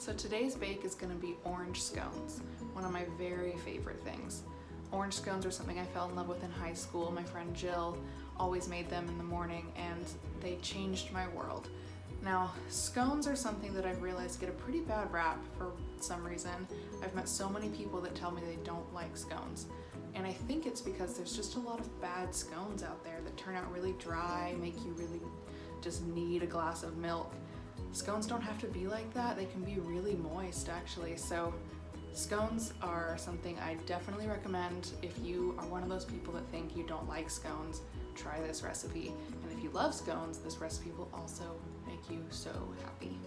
So today's bake is going to be orange scones, one of my very favorite things. Orange scones are something I fell in love with in high school. My friend Jill always made them in the morning and they changed my world. Now, scones are something that I've realized get a pretty bad rap for some reason. I've met so many people that tell me they don't like scones. And I think it's because there's just a lot of bad scones out there that turn out really dry, make you really just need a glass of milk. Scones don't have to be like that. They can be really moist actually. So scones are something I definitely recommend. If you are one of those people that think you don't like scones, try this recipe. And if you love scones, this recipe will also make you so happy.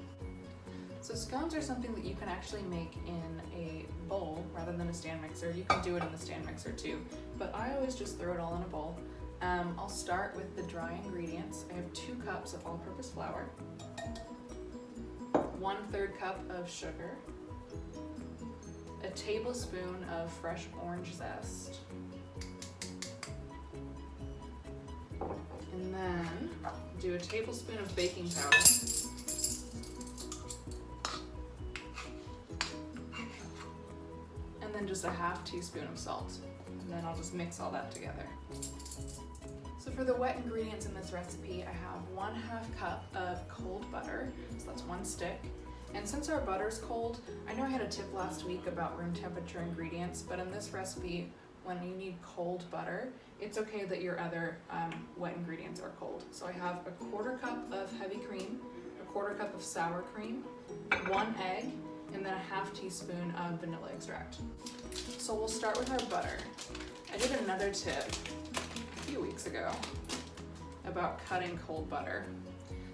So scones are something that you can actually make in a bowl rather than a stand mixer. You can do it in the stand mixer too, but I always just throw it all in a bowl. I'll start with the dry ingredients. I have 2 cups of all-purpose flour, 1/3 cup of sugar, a tablespoon of fresh orange zest, and then do a tablespoon of baking powder, and then just a 1/2 teaspoon of salt. And then I'll just mix all that together. So for the wet ingredients in this recipe, I have 1/2 cup of cold butter, so that's 1 stick. And since our butter's cold, I know I had a tip last week about room temperature ingredients, but in this recipe, when you need cold butter, it's okay that your other wet ingredients are cold. So I have a 1/4 cup of heavy cream, a 1/4 cup of sour cream, 1 egg, and then a 1/2 teaspoon of vanilla extract. So we'll start with our butter. I did another tip a few weeks ago about cutting cold butter.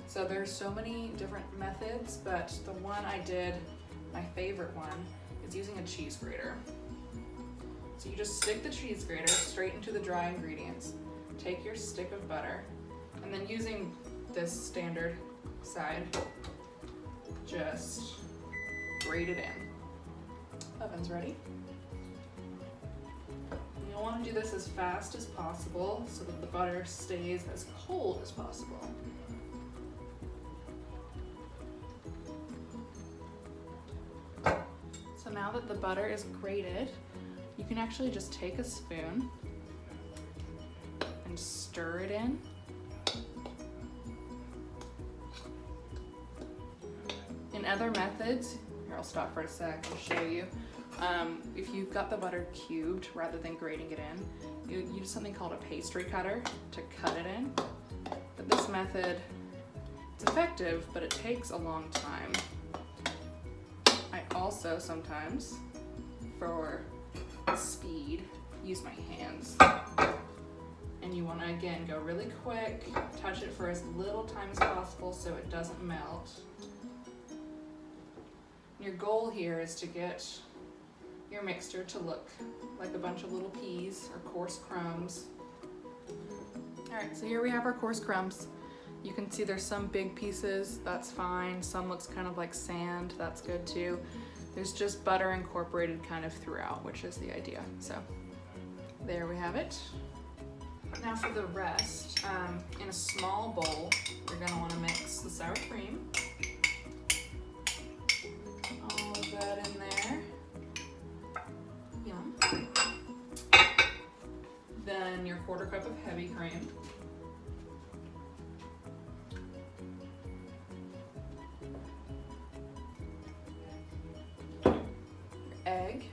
So there's so many different methods, but the one I did, my favorite one, is using a cheese grater. So you just stick the cheese grater straight into the dry ingredients, take your stick of butter, and then using this standard side, just grate it in. Oven's ready. You'll want to do this as fast as possible so that the butter stays as cold as possible. So now that the butter is grated, you can actually just take a spoon and stir it in. In other methods, here I'll stop for a sec and show you. If you've got the butter cubed rather than grating it in, you use something called a pastry cutter to cut it in. But this method, it's effective, but it takes a long time. I also sometimes, for speed, use my hands. And you want to, again, go really quick, touch it for as little time as possible so it doesn't melt. Your goal here is to get your mixture to look like a bunch of little peas or coarse crumbs. All right, so here we have our coarse crumbs. You can see there's some big pieces, that's fine. Some looks kind of like sand, that's good too. There's just butter incorporated kind of throughout, which is the idea. So there we have it. Now for the rest, in a small bowl, you're gonna wanna mix the sour cream. All of that in there. Yum. Then your 1/4 cup of heavy cream. Egg.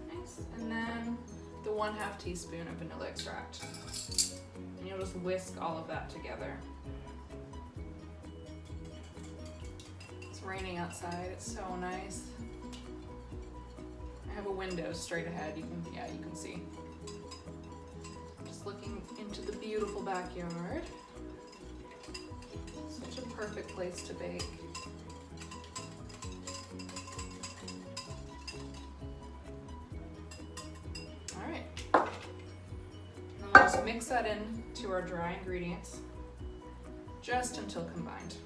Nice. And then the 1/2 teaspoon of vanilla extract. And you'll just whisk all of that together. It's raining outside, it's so nice. I have a window straight ahead, you can see. Just looking into the beautiful backyard. Such a perfect place to bake. Just mix that in to our dry ingredients just until combined.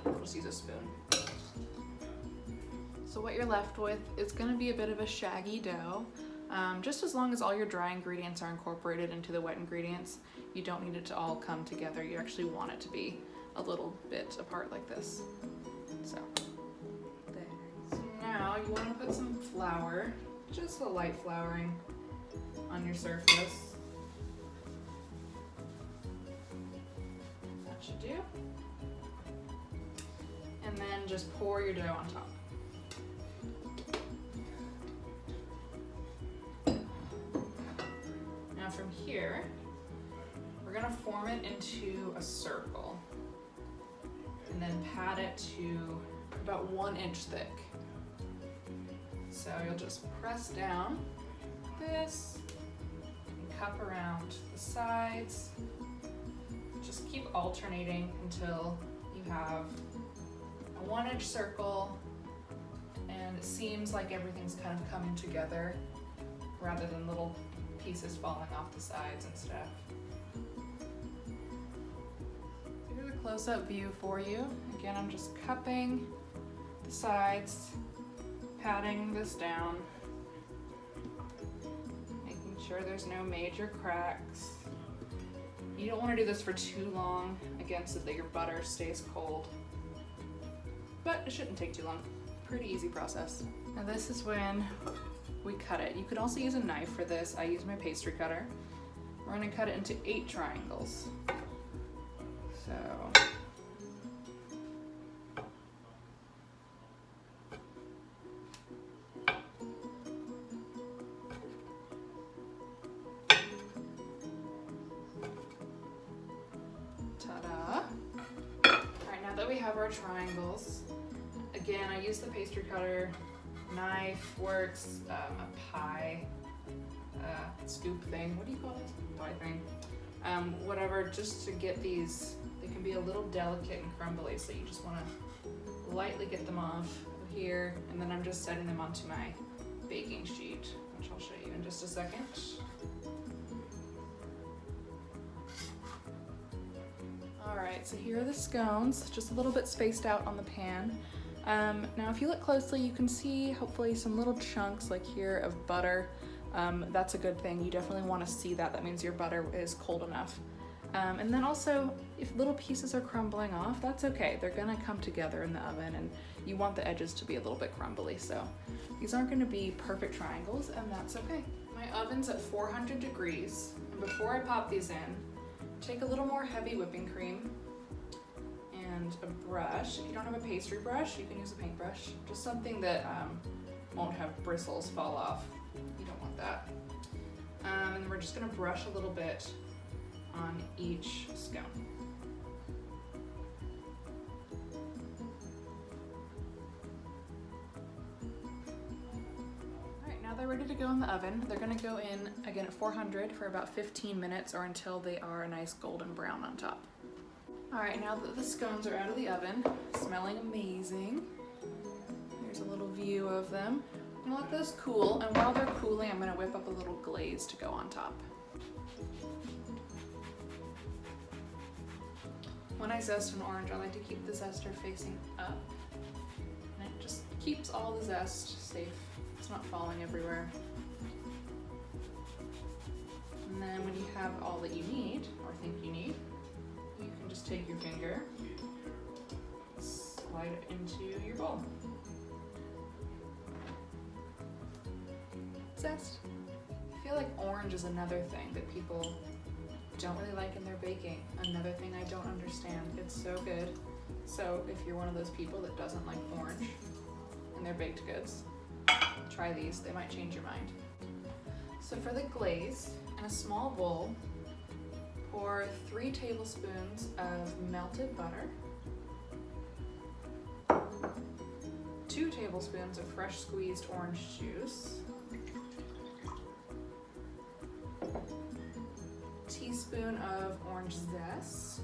I'll just use a spoon. So what you're left with is going to be a bit of a shaggy dough. Just as long as all your dry ingredients are incorporated into the wet ingredients, you don't need it to all come together. You actually want it to be. a little bit apart like this. So there. So now you want to put some flour, just a light flouring, on your surface. That should do. And then just pour your dough on top. Now from here, we're gonna form it into a circle and then pat it to about 1 inch thick. So you'll just press down this and cup around the sides. Just keep alternating until you have a 1 inch circle and it seems like everything's kind of coming together rather than little pieces falling off the sides and stuff. So here's a close-up view for you. Again, I'm just cupping the sides, patting this down, making sure there's no major cracks. You don't want to do this for too long, again, so that your butter stays cold. But it shouldn't take too long. Pretty easy process. Now this is when we cut it. You could also use a knife for this. I use my pastry cutter. We're gonna cut it into 8 triangles. So, ta-da. All right, now that we have our triangles, again, I use the pastry cutter. Knife works, a pie scoop thing. What do you call this? Pie thing. Whatever, just to get these, they can be a little delicate and crumbly, so you just want to lightly get them off of here, and then I'm just setting them onto my baking sheet, which I'll show you in just a second. All right, so here are the scones, just a little bit spaced out on the pan. Now if you look closely, you can see hopefully some little chunks like here of butter. That's a good thing. You definitely want to see that. That means your butter is cold enough. And then also, if little pieces are crumbling off, that's okay. They're gonna come together in the oven and you want the edges to be a little bit crumbly. So these aren't gonna be perfect triangles and that's okay. My oven's at 400 degrees. And before I pop these in, take a little more heavy whipping cream and a brush. If you don't have a pastry brush, you can use a paintbrush. Just something that won't have bristles fall off. You don't want that. And then we're just gonna brush a little bit on each scone. All right, now they're ready to go in the oven. They're gonna go in, again, at 400 for about 15 minutes or until they are a nice golden brown on top. All right, now that the scones are out of the oven, smelling amazing. Here's a little view of them. I'm gonna let those cool, and while they're cooling, I'm gonna whip up a little glaze to go on top. When I zest an orange, I like to keep the zester facing up, and it just keeps all the zest safe. It's not falling everywhere. And then when you have all that you need, or think you need, you can just take your finger, slide it into your bowl. Zest. I feel like orange is another thing that people don't really like in their baking. Another thing I don't understand. It's so good. So if you're one of those people that doesn't like orange in their baked goods, try these. They might change your mind. So for the glaze, in a small bowl, pour 3 tablespoons of melted butter, 2 tablespoons of fresh squeezed orange juice, a teaspoon of orange zest,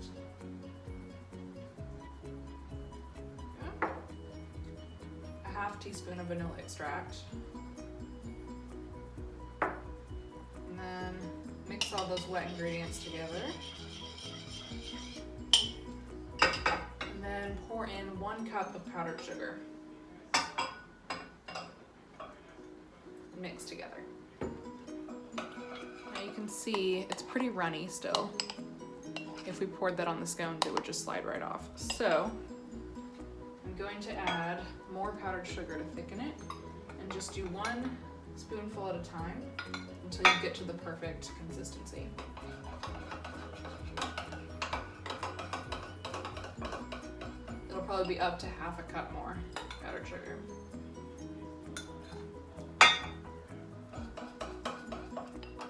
a half teaspoon of vanilla extract, and then mix all those wet ingredients together. And then pour in 1 cup of powdered sugar. Mix together. Now you can see it's pretty runny still. if we poured that on the scones, it would just slide right off. So I'm going to add more powdered sugar to thicken it, and just do 1 spoonful at a time until you get to the perfect consistency. It'll probably be up to half a cup more powdered sugar.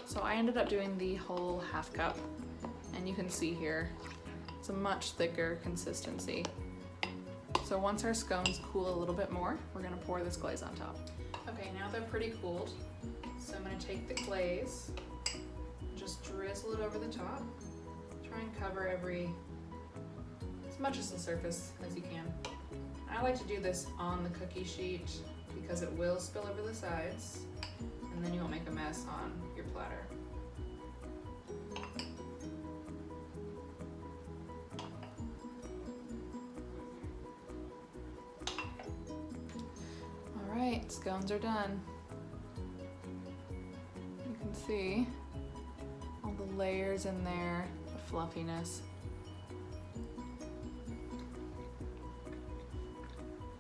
So I ended up doing the whole half cup, and you can see here, it's a much thicker consistency. So once our scones cool a little bit more, we're gonna pour this glaze on top. Okay, now they're pretty cooled. So I'm gonna take the glaze, just drizzle it over the top. Try and cover as much as the surface as you can. I like to do this on the cookie sheet because it will spill over the sides, and then you won't make a mess on your platter. All right, scones are done. You can see all the layers in there, the fluffiness.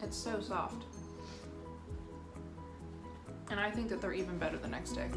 It's so soft. And I think that they're even better the next day.